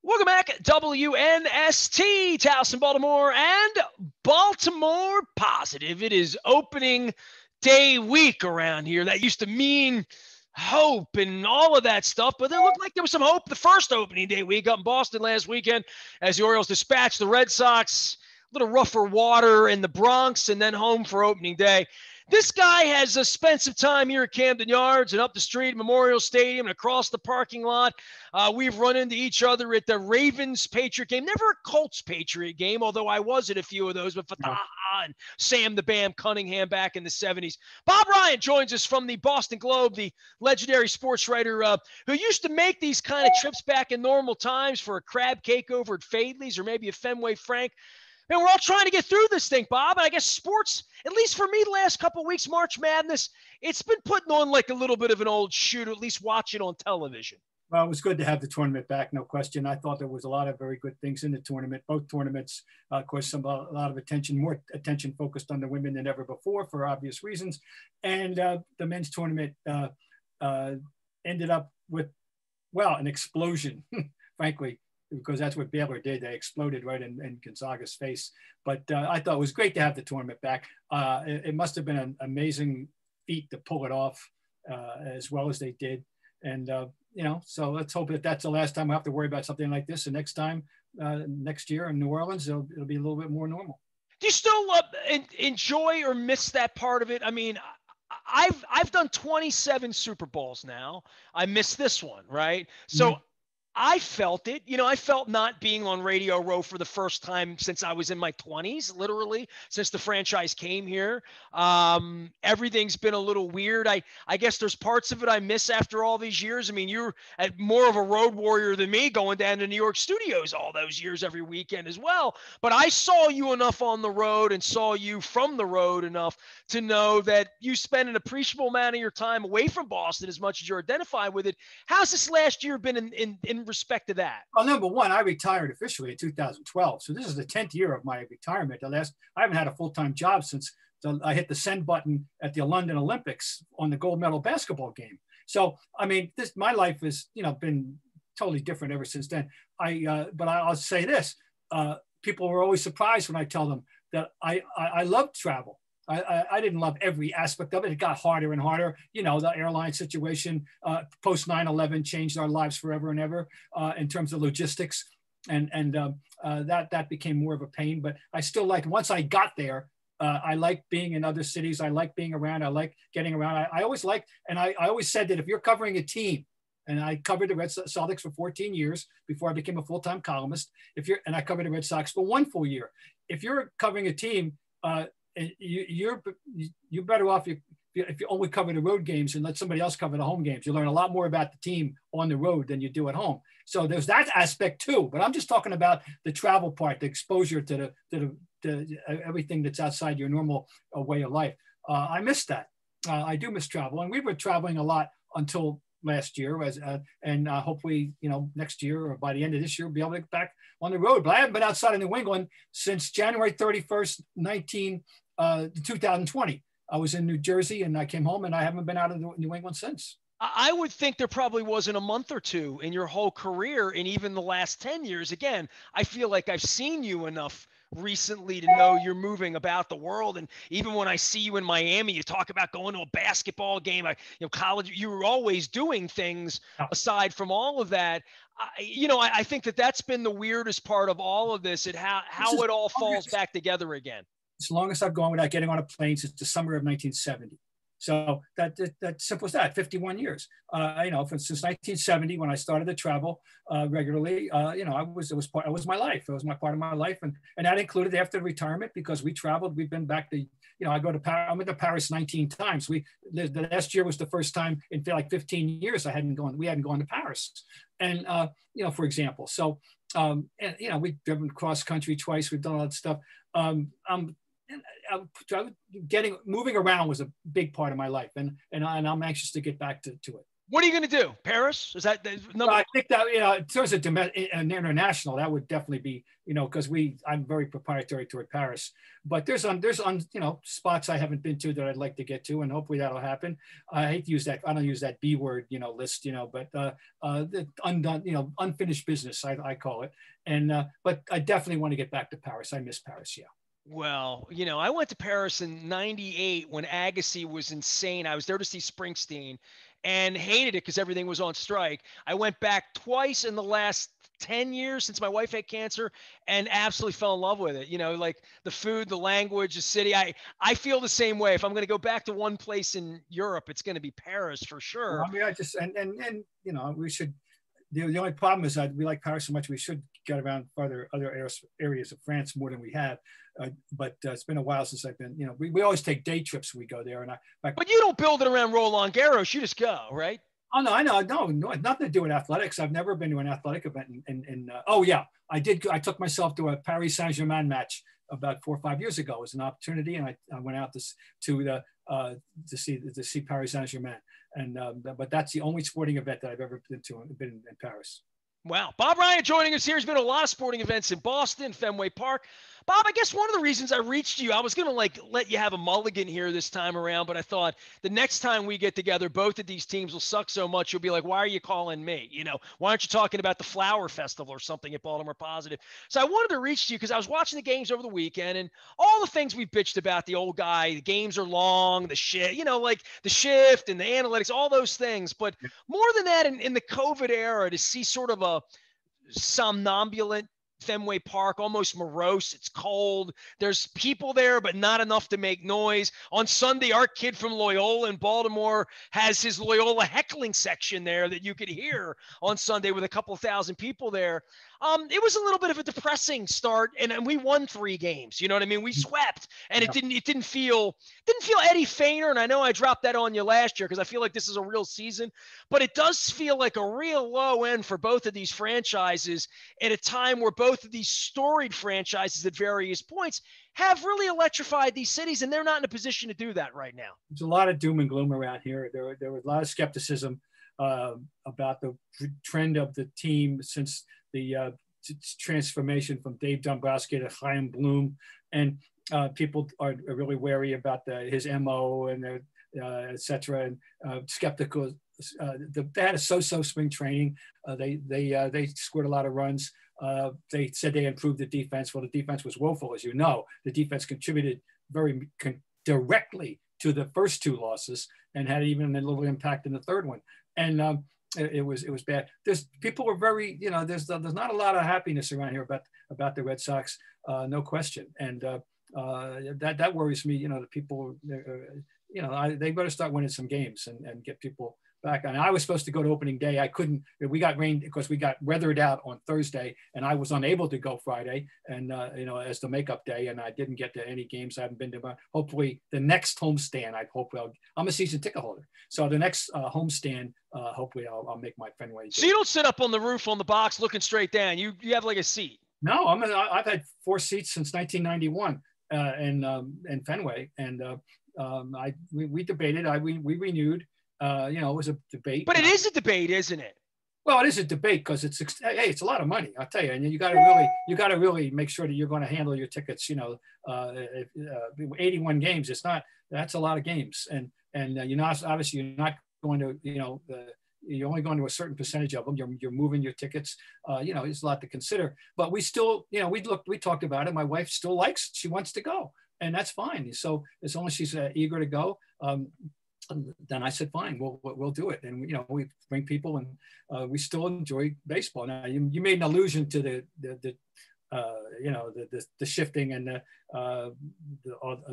Welcome back, WNST, Towson, Baltimore, and Baltimore Positive. It is opening day week around here. That used to mean hope and all of that stuff, but it looked like there was some hope the first opening day week up in Boston last weekend as the Orioles dispatched the Red Sox. A little rougher water in the Bronx and then home for opening day. This guy has spent some time here at Camden Yards and up the street at Memorial Stadium and across the parking lot. We've run into each other at the Ravens-Patriot game. Never a Colts-Patriot game, although I was at a few of those with Fatah and Sam the Bam Cunningham back in the 70s. Bob Ryan joins us from the Boston Globe, the legendary sports writer who used to make these kind of trips back in normal times for a crab cake over at Fadley's or maybe a Fenway Frank. And we're all trying to get through this thing, Bob. And I guess sports, at least for me, the last couple of weeks, March Madness, it's been putting on like a little bit of an old shoe to at least watch it on television. Well, it was good to have the tournament back, no question. I thought there was a lot of very good things in the tournament, both tournaments. Of course, a lot of attention, more attention focused on the women than ever before for obvious reasons. And the men's tournament ended up with, well, an explosion, frankly, because that's what Baylor did. They exploded right in Gonzaga's face. But I thought it was great to have the tournament back. It must have been an amazing feat to pull it off as well as they did. And, you know, so let's hope that that's the last time we have to worry about something like this. And next time, next year in New Orleans, it'll be a little bit more normal. Do you still enjoy or miss that part of it? I mean, I've done 27 Super Bowls now. I miss this one, right? So I felt it. You know, I felt not being on Radio Row for the first time since I was in my 20s, literally, since the franchise came here. Everything's been a little weird. I guess there's parts of it I miss after all these years. I mean, you're more of a road warrior than me, going down to New York studios all those years every weekend as well. But I saw you enough on the road and saw you from the road enough to know that you spend an appreciable amount of your time away from Boston as much as you're identified with it. How's this last year been in respect to that? Well, number one, I retired officially in 2012. So this is the 10th year of my retirement. I haven't had a full-time job since I hit the send button at the London Olympics on the gold medal basketball game. So, I mean, my life has, you know, been totally different ever since then. But I'll say this, people were always surprised when I tell them that I love travel. I didn't love every aspect of it. It got harder and harder. You know, the airline situation post 9/11 changed our lives forever and ever in terms of logistics. And that became more of a pain. But I still liked, once I got there, I like being in other cities. I like being around. I like getting around. I always liked, and I always said that if you're covering a team, and I covered the Red Sox for 14 years before I became a full-time columnist. And I covered the Red Sox for 1 full year. If you're covering a team, you're better off if you only cover the road games and let somebody else cover the home games. You learn a lot more about the team on the road than you do at home. So there's that aspect too. But I'm just talking about the travel part, the exposure to everything that's outside your normal way of life. I miss that. I do miss travel, and we were traveling a lot until last year, and hopefully, you know, next year or by the end of this year, we'll be able to get back on the road. But I haven't been outside of New England since January 31st, 2020. I was in New Jersey and I came home, and I haven't been out of New England since. I would think there probably wasn't a month or two in your whole career, and even the last 10 years. Again, I feel like I've seen you enough recently to know you're moving about the world. And even when I see you in Miami, you talk about going to a basketball game, college, you were always doing things aside from all of that. I think that's been the weirdest part of all of this, and how it all falls back together again. It's the longest I've gone without getting on a plane since the summer of 1970. So that simple as that, 51 years. Since 1970, when I started to travel regularly, it was my life. It was my part of my life, and that included after retirement, because we traveled. We've been back to, I go to Paris. I went to Paris 19 times. The last year was the first time in like 15 years we hadn't gone to Paris, and for example. So we've driven cross country twice. We've done all that stuff. Moving around was a big part of my life, and I'm anxious to get back to it. What are you going to do? Paris? Is that the number? Well, I think that, in terms of international, that would definitely be, because I'm very proprietary toward Paris. But there's spots I haven't been to that I'd like to get to, and hopefully that'll happen. I hate to use that. I don't use that B word, list, but the undone, unfinished business, I call it. And but I definitely want to get back to Paris. I miss Paris. Yeah. Well, I went to Paris in '98 when Agassi was insane. I was there to see Springsteen and hated it because everything was on strike. I went back twice in the last 10 years since my wife had cancer and absolutely fell in love with it. Like the food, the language, the city. I feel the same way. If I'm going to go back to one place in Europe, it's going to be Paris for sure. Well, I mean, I just, and we should, the only problem is that we like Paris so much, we should get around other areas of France more than we have. But it's been a while since I've been, we always take day trips when we go there. But you don't build it around Roland Garros. You just go, right? Oh, no, I know. No, nothing to do with athletics. I've never been to an athletic event. Oh, yeah, I did. I took myself to a Paris Saint-Germain match about 4 or 5 years ago. It was an opportunity. And I went out to see Paris Saint-Germain. But that's the only sporting event that I've ever been in Paris. Wow. Bob Ryan joining us here. There's been a lot of sporting events in Boston, Fenway Park. Bob, I guess one of the reasons I reached you, I was going to let you have a mulligan here this time around, but I thought the next time we get together, both of these teams will suck so much. You'll be like, why are you calling me? Why aren't you talking about the Flower Festival or something at Baltimore Positive? So I wanted to reach you because I was watching the games over the weekend and all the things we bitched about the old guy, the games are long, the shit, like the shift and the analytics, all those things. But more than that, in the COVID era, to see sort of a somnambulant Fenway Park, almost morose. It's cold. There's people there, but not enough to make noise. On Sunday, our kid from Loyola in Baltimore has his Loyola heckling section there that you could hear on Sunday with a couple thousand people there. It was a little bit of a depressing start, and we won 3 games. You know what I mean? We swept, and it didn't feel Eddie Feigner. And I know I dropped that on you last year because I feel like this is a real season, but it does feel like a real low end for both of these franchises at a time where both of these storied franchises at various points have really electrified these cities, and they're not in a position to do that right now. There's a lot of doom and gloom around here. There was a lot of skepticism about the trend of the team since the transformation from Dave Dombrowski to Chaim Bloom, and people are really wary about his MO and et cetera, and skeptical. They had a so-so spring training. They scored a lot of runs. They said they improved the defense. Well, the defense was woeful, as you know. The defense contributed very directly to the first 2 losses and had even a little impact in the third one. And it was bad. People were very, there's not a lot of happiness around here about the Red Sox, no question. And that worries me. The people, they better start winning some games and get people back. And I was supposed to go to opening day. I couldn't. We got rain because we got weathered out on Thursday, and I was unable to go Friday. And as the makeup day, and I didn't get to any games. I haven't been to. Hopefully, the next homestand. I'm a season ticket holder, so the next homestand. Hopefully, I'll make my Fenway. So you don't sit up on the roof on the box looking straight down. You have like a seat. No, I've had 4 seats since 1991 in Fenway, and we debated. We renewed. It was a debate. But it is a debate, isn't it? Well, it is a debate because it's a lot of money, I'll tell you, and you got to really make sure that you're going to handle your tickets. 81 games, that's a lot of games, and obviously you're not going to you're only going to a certain percentage of them. You're moving your tickets. It's a lot to consider. But we still, we talked about it. My wife still she wants to go, and that's fine. So as long as she's eager to go. Then I said, fine, we'll do it. And, we bring people and we still enjoy baseball. Now, you made an allusion to the shifting and the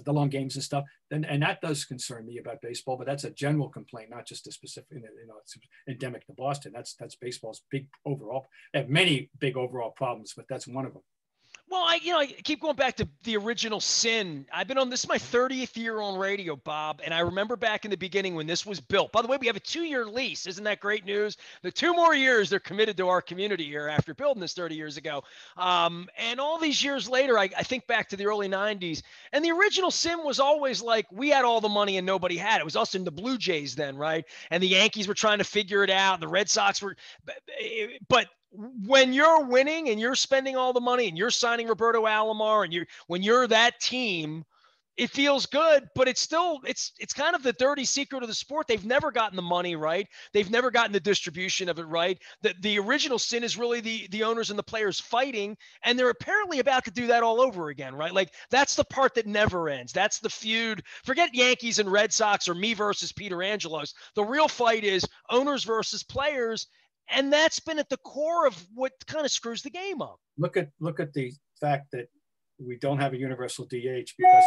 long games and stuff. And that does concern me about baseball, but that's a general complaint, not just a specific, it's endemic to Boston. That's baseball's big overall, have many big overall problems, but that's one of them. Well, I keep going back to the original sin. I've been on this is my 30th year on radio, Bob, and I remember back in the beginning when this was built. By the way, we have a 2-year lease. Isn't that great news? The 2 more years they're committed to our community here after building this 30 years ago. And all these years later, I think back to the early 90s, and the original sin was always like we had all the money and nobody had it. It was us and the Blue Jays then, right? And the Yankees were trying to figure it out. And the Red Sox were, but when you're winning and you're spending all the money and you're signing Roberto Alomar and when you're that team, it feels good, but it's still it's kind of the dirty secret of the sport. They've never gotten the money right. They've never gotten the distribution of it right. The original sin is really the owners and the players fighting, and they're apparently about to do that all over again, right? Like that's the part that never ends. That's the feud. Forget Yankees and Red Sox or me versus Peter Angelos. The real fight is owners versus players. And that's been at the core of what kind of screws the game up. Look at the fact that we don't have a universal DH because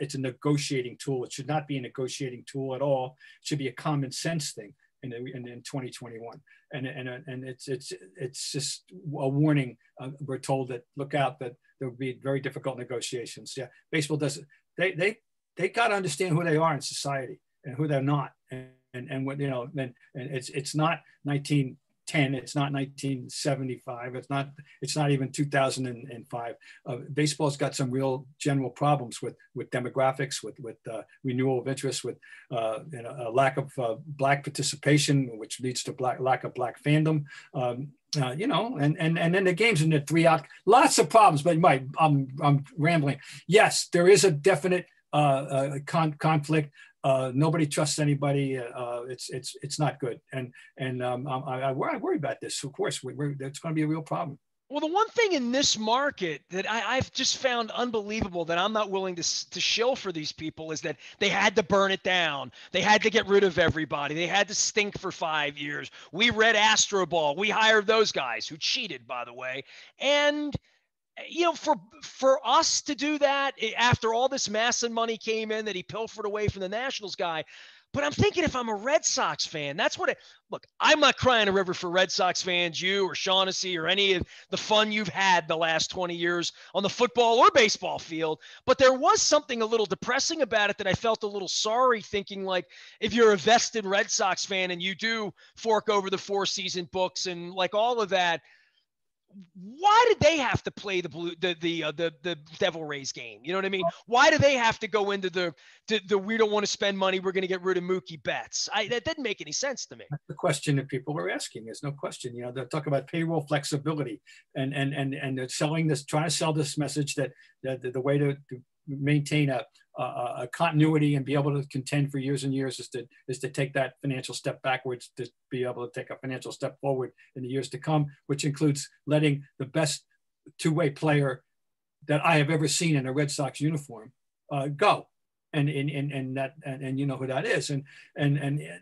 it's a negotiating tool. It should not be a negotiating tool at all. It should be a common sense thing in 2021. And it's just a warning. We're told that look out, that there will be very difficult negotiations. Yeah, baseball doesn't. They got to understand who they are in society and who they're not. And what and it's not 1910. It's not 1975. It's not even 2005. Baseball's got some real general problems with demographics, with renewal of interest, with a lack of black participation, which leads to lack of black fandom. And then the games in the 3-out, lots of problems. But Mike, I'm rambling. Yes, there is a definite conflict. Nobody trusts anybody. It's not good, and I worry about this. Of course, that's going to be a real problem. Well, the one thing in this market that I've just found unbelievable that I'm not willing to shill for these people is that they had to burn it down. They had to get rid of everybody. They had to stink for 5 years. We read Astro Ball. We hired those guys who cheated, by the way, and for us to do that after all this massive money came in that he pilfered away from the Nationals guy. But I'm thinking if I'm a Red Sox fan, that's what look, I'm not crying a river for Red Sox fans, you or Shaughnessy or any of the fun you've had the last 20 years on the football or baseball field. But there was something a little depressing about it that I felt a little sorry, thinking like if you're a vested Red Sox fan and you do fork over the 4-season books and like all of that, why did they have to play the Devil Rays game? You know what I mean? Why do they have to go into the we don't want to spend money, we're going to get rid of Mookie Betts? That didn't make any sense to me. That's the question that people are asking. There's no question. They're talking about payroll flexibility and they're selling this, trying to sell this message that the way to maintain a continuity and be able to contend for years and years is to take that financial step backwards to be able to take a financial step forward in the years to come, which includes letting the best two-way player that I have ever seen in a Red Sox uniform go. And you know who that is. And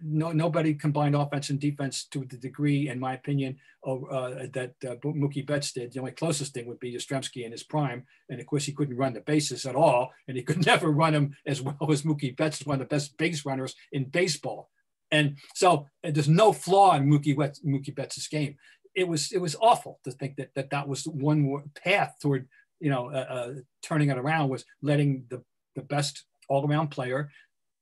nobody combined offense and defense to the degree, in my opinion, that Mookie Betts did. The only closest thing would be Yastrzemski in his prime. And of course, he couldn't run the bases at all. And he could never run them as well as Mookie Betts is one of the best base runners in baseball. And so there's no flaw in Mookie Betts' game. It was awful to think that was one more path toward, turning it around, was letting the best all-around player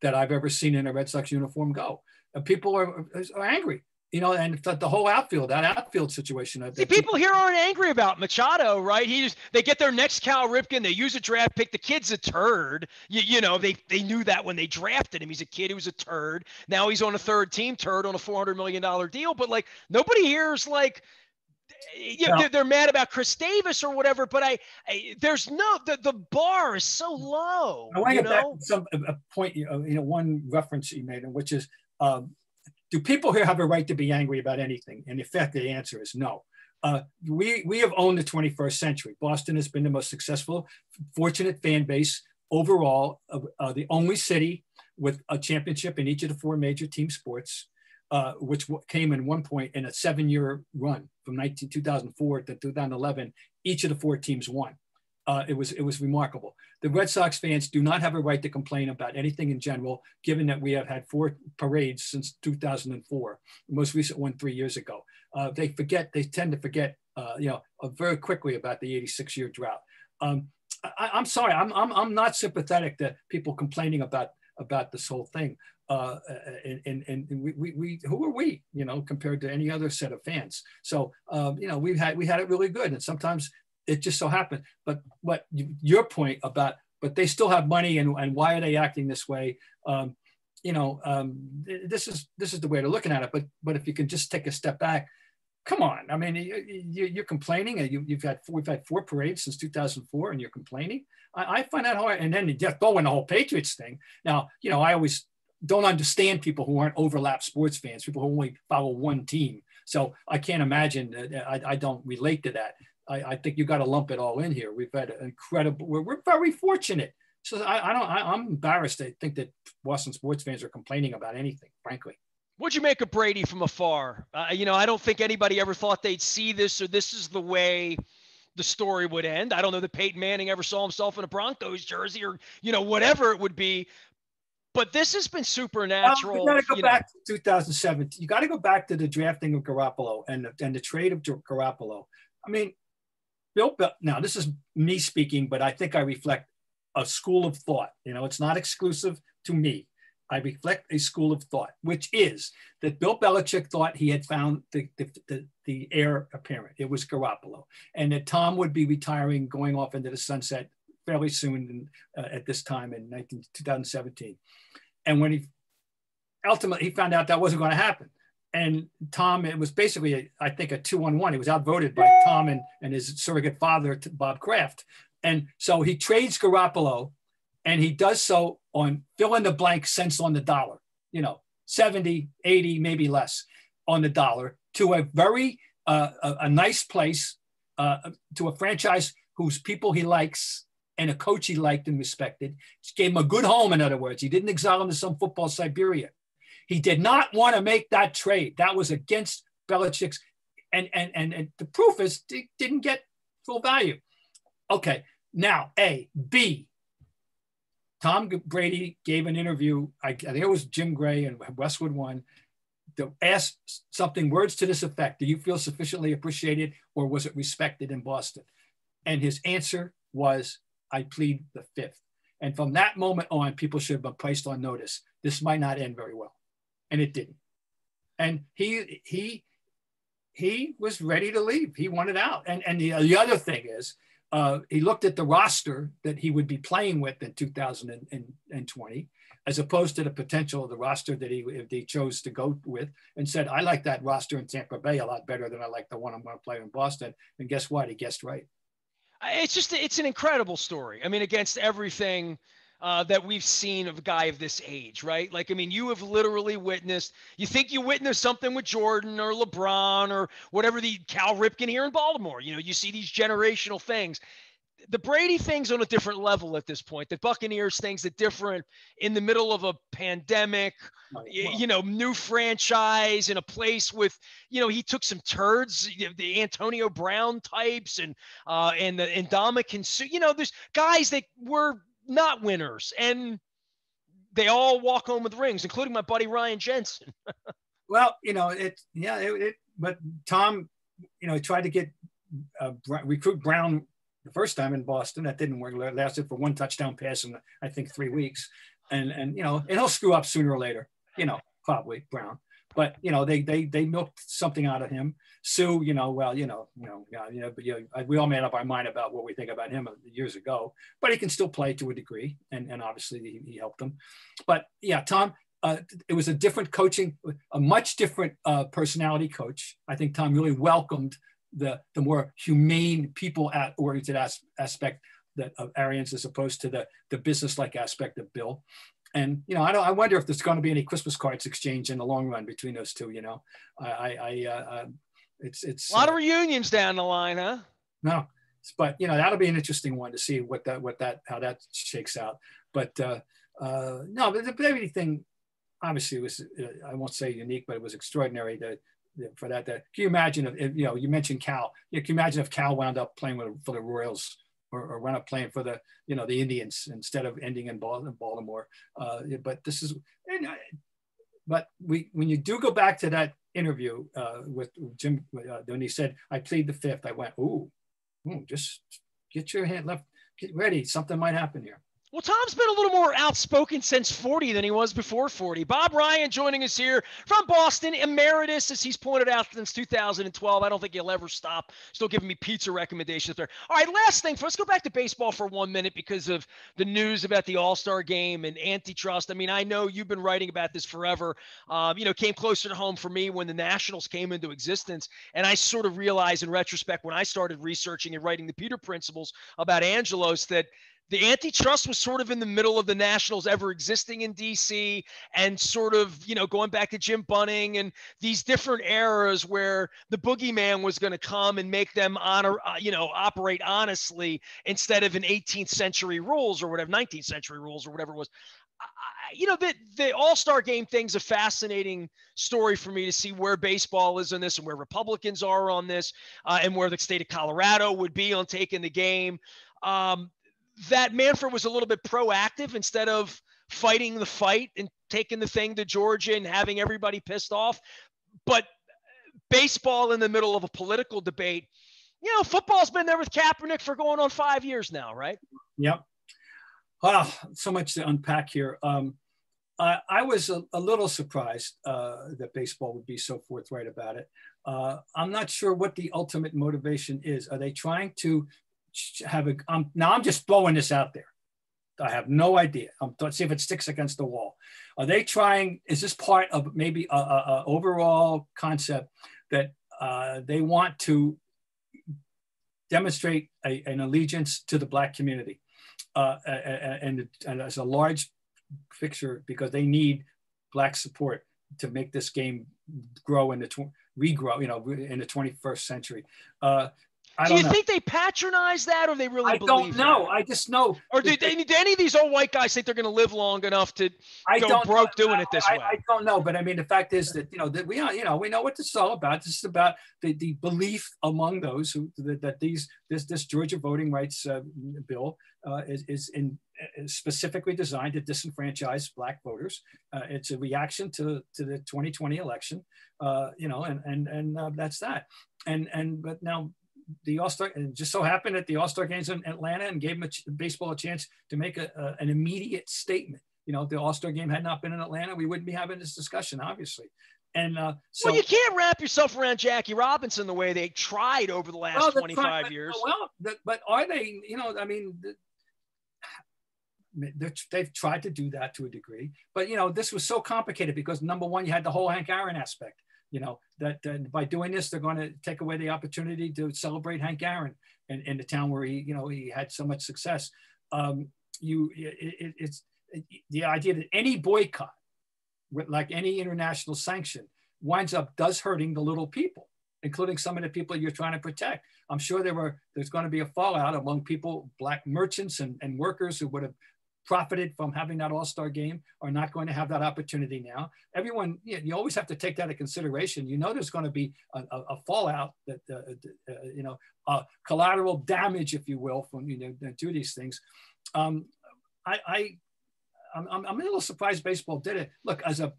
that I've ever seen in a Red Sox uniform go. People are angry, and the whole outfield situation. See, people here aren't angry about Machado, right? They get their next Cal Ripken. They use a draft pick. The kid's a turd. They knew that when they drafted him. He's a kid who's a turd. Now he's on a third-team turd on a $400 million deal. But like nobody here's like. They're mad about Chris Davis or whatever, but there's the bar is so low. I want to get back to a point, one reference you made, which is, do people here have a right to be angry about anything? And in fact, the answer is no. We have owned the 21st century. Boston has been the most successful, fortunate fan base overall, the only city with a championship in each of the 4 major team sports. Which came in one point in a 7-year run from 2004 to 2011. Each of the 4 teams won. It was remarkable. The Red Sox fans do not have a right to complain about anything in general, given that we have had 4 parades since 2004. The most recent one 3 years ago. They tend to forget, very quickly about the 86-year drought. I'm sorry, I'm not sympathetic to people complaining about this whole thing. And we who are we, you know, compared to any other set of fans? So you know, we had it really good, and sometimes it just so happened. But what your point about, but they still have money, and why are they acting this way? You know, this is the way they're looking at it. But if you can just take a step back, come on. I mean, you're complaining. We've had 4 parades since 2004, and you're complaining. I find that hard. And then you just throw in the whole Patriots thing. Now, you know, I always don't understand people who aren't overlap sports fans, people who only follow one team. So I can't imagine that. I don't relate to that. I think you got to lump it all in here. We've had an incredible. We're very fortunate. So I'm embarrassed to think that Boston sports fans are complaining about anything, frankly. What'd you make of Brady from afar? You know, I don't think anybody ever thought they'd see this, or this is the way the story would end. I don't know that Peyton Manning ever saw himself in a Broncos jersey, or, you know, whatever it would be. But this has been supernatural. You got to go back to 2017. You got to go back to the drafting of Garoppolo and the trade of Garoppolo. I mean, now this is me speaking, but I think I reflect a school of thought. You know, it's not exclusive to me. I reflect a school of thought, which is that Bill Belichick thought he had found the heir apparent. It was Garoppolo, and that Tom would be retiring, going off into the sunset fairly soon at this time in 2017. And when he ultimately found out that wasn't going to happen, and Tom, it was basically, I think, a 2-on-1. He was outvoted by Tom and his surrogate father, Bob Kraft. And so he trades Garoppolo, and he does so on fill in the blank cents on the dollar, you know, 70, 80, maybe less on the dollar, to a very, a nice place, to a franchise whose people he likes and a coach he liked and respected. Just gave him a good home, in other words. He didn't exile him to some football Siberia. He did not want to make that trade. That was against Belichick's, and the proof is he didn't get full value. Okay, now A. B. Tom Brady gave an interview, I think it was Jim Gray and Westwood One, to ask something, words to this effect: do you feel sufficiently appreciated, or was it respected in Boston? And his answer was, I plead the fifth. And from that moment on, people should have been placed on notice. This might not end very well. And it didn't. And he was ready to leave. He wanted out. And the other thing is, he looked at the roster that he would be playing with in 2020, as opposed to the potential of the roster that he chose to go with, and said, I like that roster in Tampa Bay a lot better than I like the one I'm going to play in Boston. And guess what? He guessed right. It's an incredible story. I mean, against everything that we've seen of a guy of this age, right? Like, I mean, you have literally witnessed, you think you witnessed something with Jordan or LeBron or whatever, the Cal Ripken here in Baltimore. You know, you see these generational things. The Brady thing's on a different level at this point. The Buccaneers thing's a different, in the middle of a pandemic, you know, new franchise in a place with, you know, he took some turds, the Antonio Brown types and the Ndamukong Suh. You know, there's guys that were not winners, and they all walk home with rings, including my buddy Ryan Jensen. Well, you know, but Tom, you know, tried to get recruit Brown the first time in Boston. That didn't work. It lasted for one touchdown pass in, I think, 3 weeks. And you know, and he'll screw up sooner or later, you know, probably Brown. But you know, they milked something out of him. Sue, you know, well, but we all made up our mind about what we think about him years ago. But he can still play to a degree, and obviously he helped them. But yeah, Tom, it was a different coaching, a much different personality coach. I think Tom really welcomed the more humane, people-oriented aspect of Arians, as opposed to the business-like aspect of Bill. And you know, I wonder if there's going to be any Christmas cards exchange in the long run between those two. You know, it's a lot of reunions down the line, huh? No, but you know, that'll be an interesting one to see how that shakes out. But no, the Brady thing obviously was, I won't say unique, but it was extraordinary for that. Can you imagine if, you know, you mentioned Cal? Can you imagine if Cal wound up playing for the Royals, or wound up playing for the Indians instead of ending in Baltimore? But this is, but when you do go back to that interview with Jim, when he said, I plead the fifth, I went, ooh, just get your hand left, get ready. Something might happen here. Well, Tom's been a little more outspoken since 40 than he was before 40. Bob Ryan joining us here from Boston, emeritus, as he's pointed out, since 2012. I don't think he'll ever stop. Still giving me pizza recommendations there. All right, last thing. Let's go back to baseball for 1 minute because of the news about the All-Star game and antitrust. I mean, I know you've been writing about this forever. Came closer to home for me when the Nationals came into existence. And I sort of realized in retrospect when I started researching and writing the Peter Principles about Angelos that the antitrust was sort of in the middle of the Nationals ever existing in DC and sort of, going back to Jim Bunning and these different eras where the boogeyman was going to come and make them operate honestly instead of in 18th century rules or whatever, 19th century rules or whatever it was. The All-Star game thing's a fascinating story for me to see where baseball is on this and where Republicans are on this and where the state of Colorado would be on taking the game. That Manfred was a little bit proactive instead of fighting the fight and taking the thing to Georgia and having everybody pissed off. But baseball in the middle of a political debate, football's been there with Kaepernick for going on 5 years now, right? Yep. Wow, so much to unpack here. I was a little surprised that baseball would be so forthright about it. I'm not sure what the ultimate motivation is. Are they trying to have now I'm just throwing this out there. I have no idea. Let's see if it sticks against the wall. Are they trying, is this part of maybe a overall concept that they want to demonstrate an allegiance to the Black community and as a large picture because they need Black support to make this game grow in regrow, in the 21st century. Do you think they patronize that, or they really believe that? I don't know. That? I just know. Or do any of these old white guys think they're going to live long enough to go broke doing it this way? I don't know, but I mean, the fact is that that we know what this is all about. This is about the belief among those that this Georgia voting rights bill is specifically designed to disenfranchise Black voters. It's a reaction to the 2020 election, and that's that. But now. The All-Star, and just so happened that the All-Star games in Atlanta and gave baseball a chance to make an immediate statement. If the All-Star game had not been in Atlanta, we wouldn't be having this discussion, obviously. And so you can't wrap yourself around Jackie Robinson the way they tried over the last 25 years. But are they? They've tried to do that to a degree. But this was so complicated because number one, you had the whole Hank Aaron aspect. That by doing this, they're going to take away the opportunity to celebrate Hank Aaron in the town where he had so much success. It's the idea that any boycott, like any international sanction, winds up hurting the little people, including some of the people you're trying to protect. I'm sure there's going to be a fallout among people, Black merchants and workers who would have profited from having that All-Star game are not going to have that opportunity now. Everyone, you always have to take that into consideration. There's going to be a fallout that, collateral damage, if you will, from, do these things. I'm a little surprised baseball did it. Look, as a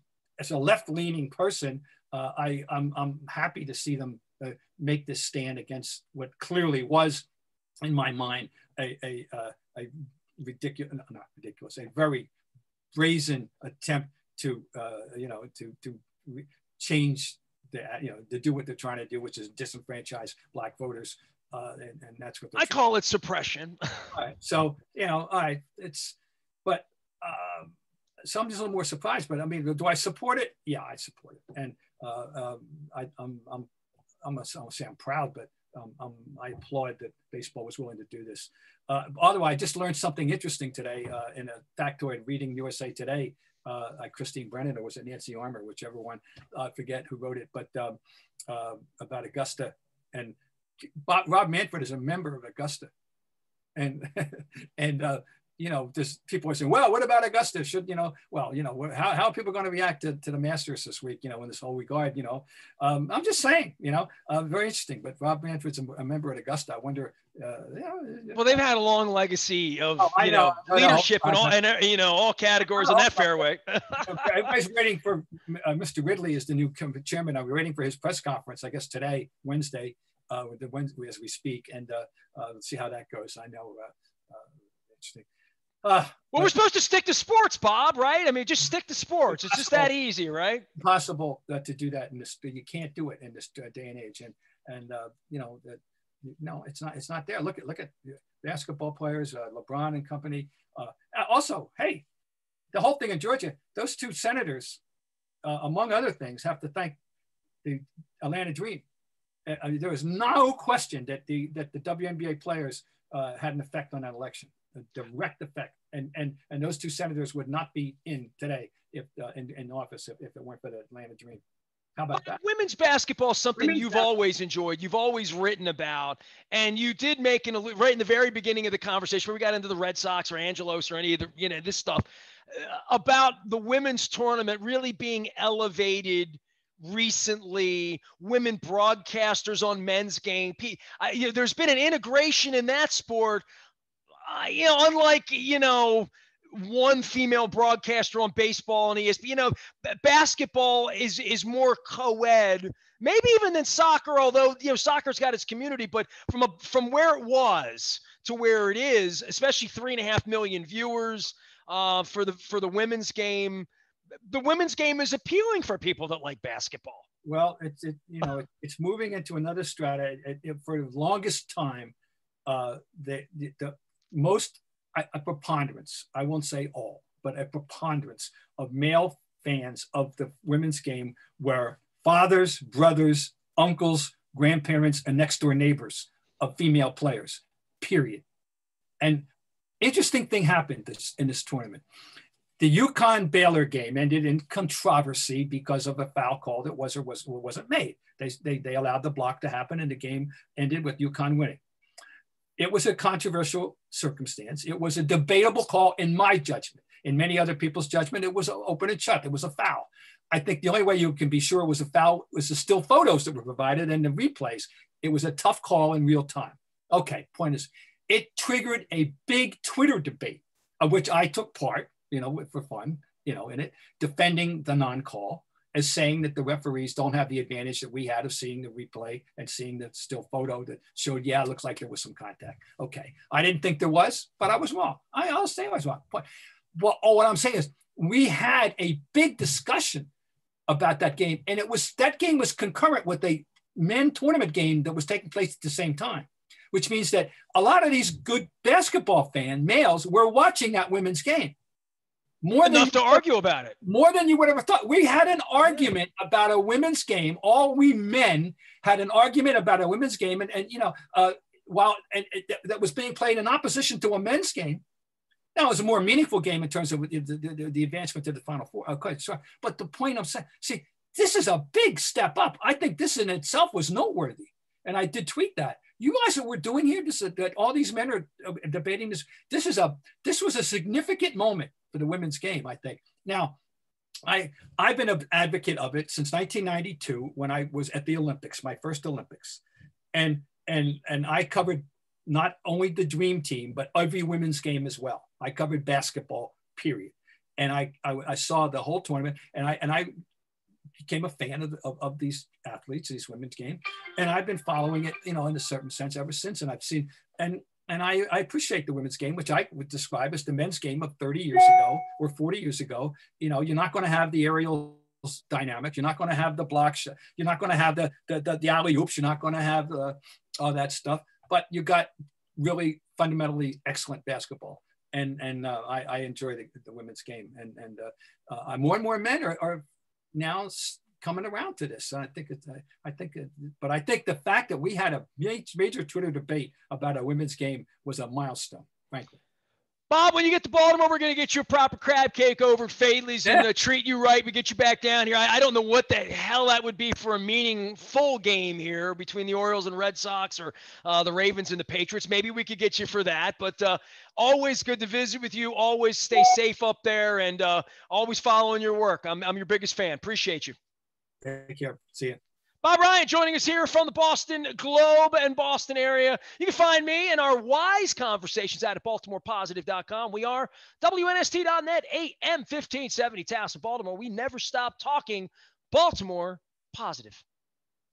left-leaning person, I'm happy to see them make this stand against what clearly was, in my mind, a very brazen attempt to change to do what they're trying to do, which is disenfranchise Black voters, and that's what I call it suppression. All right, so all right, but so I'm just a little more surprised. But I mean, do I support it? Yeah, I support it, and I'm gonna say I'm proud, but I applaud that baseball was willing to do this. Although I just learned something interesting today in a factoid reading USA Today, like Christine Brennan, or was it Nancy Armour, whichever one, I forget who wrote it, but about Augusta. And Rob Manfred is a member of Augusta. And just people are saying, well, what about Augusta? Should, how are people going to react to the Masters this week, in this whole regard, I'm just saying, very interesting. But Rob Manfred's a member at Augusta. I wonder. Well, they've had a long legacy of, leadership and all categories in that fairway. Everybody's waiting for Mr. Ridley is the new chairman. I'm waiting for his press conference, I guess today, Wednesday. as we speak, and let's see how that goes. I know, interesting. Well, we're supposed to stick to sports, Bob, right? I mean, just stick to sports. It's just that easy, right? Impossible to do that in this. You can't do it in this day and age, and you know that. No, it's not. It's not there. Look at basketball players, LeBron and company. Also, hey, the whole thing in Georgia. Those two senators, among other things, have to thank the Atlanta Dream. There was no question that the WNBA players had an effect on that election, a direct effect. And those two senators would not be in today if in office if it weren't for the Atlanta Dream. How about that? Women's basketball is something you've always enjoyed. You've always written about, and you did make right in the very beginning of the conversation where we got into the Red Sox or Angelos or any of the this stuff about the women's tournament really being elevated recently. Women broadcasters on men's game. There's been an integration in that sport. Unlike one female broadcaster on baseball and ESPN. Basketball is more co-ed, maybe even than soccer, although soccer's got its community, but from where it was to where it is, especially 3.5 million viewers for the women's game. The women's game is appealing for people that like basketball. Well, it's moving into another strata. For the longest time, the most a preponderance, I won't say all, but a preponderance of male fans of the women's game were fathers, brothers, uncles, grandparents, and next door neighbors of female players, period. And interesting thing happened in this tournament. The UConn-Baylor game ended in controversy because of a foul call that was or wasn't made. They allowed the block to happen, and the game ended with UConn winning. It was a controversial circumstance. It was a debatable call in my judgment. In many other people's judgment, it was open and shut. It was a foul. I think the only way you can be sure it was a foul was the still photos that were provided and the replays. It was a tough call in real time. Okay, point is, it triggered a big Twitter debate of which I took part, for fun, in it, defending the non-call, as saying that the referees don't have the advantage that we had of seeing the replay and seeing the still photo that showed, yeah, it looks like there was some contact. Okay, I didn't think there was, but I was wrong. I'll say I was wrong. But what I'm saying is we had a big discussion about that game, and that game was concurrent with a men tournament game that was taking place at the same time, which means that a lot of these good basketball males were watching that women's game. Enough to argue about it. More than you would have thought. We had an argument about a women's game. All we men had an argument about a women's game, and that was being played in opposition to a men's game. Now it was a more meaningful game in terms of the advancement to the Final Four. Okay, sorry. But the point I'm saying, see, this is a big step up. I think this in itself was noteworthy, and I did tweet that. You realize what we're doing here? That all these men are debating this. This was a significant moment for the women's game, I think. Now, I've been an advocate of it since 1992 when I was at the Olympics, my first Olympics, and I covered not only the Dream Team but every women's game as well. I covered basketball, period, and I saw the whole tournament, and I became a fan of these athletes, these women's game, and I've been following it, in a certain sense ever since, and I've seen and I appreciate the women's game, which I would describe as the men's game of 30 years ago or 40 years ago. You're not going to have the aerial dynamic. You're not going to have the block shot. You're not going to have the alley oops. You're not going to have all that stuff. But you got really fundamentally excellent basketball, and I enjoy the women's game. And more and more men are now coming around to this. And I think the fact that we had a major Twitter debate about a women's game was a milestone, frankly. Bob, when you get to Baltimore, we're going to get you a proper crab cake over at Fadley's and treat you right. We get you back down here. I don't know what the hell that would be for a meaningful game here between the Orioles and Red Sox, or the Ravens and the Patriots. Maybe we could get you for that. But always good to visit with you. Always stay safe up there, and always following your work. I'm your biggest fan. Appreciate you. Take care. See you. Bob Ryan joining us here from the Boston Globe and Boston area. You can find me and our wise conversations out at BaltimorePositive.com. We are WNST.net, AM 1570, Towson, Baltimore. We never stop talking Baltimore positive.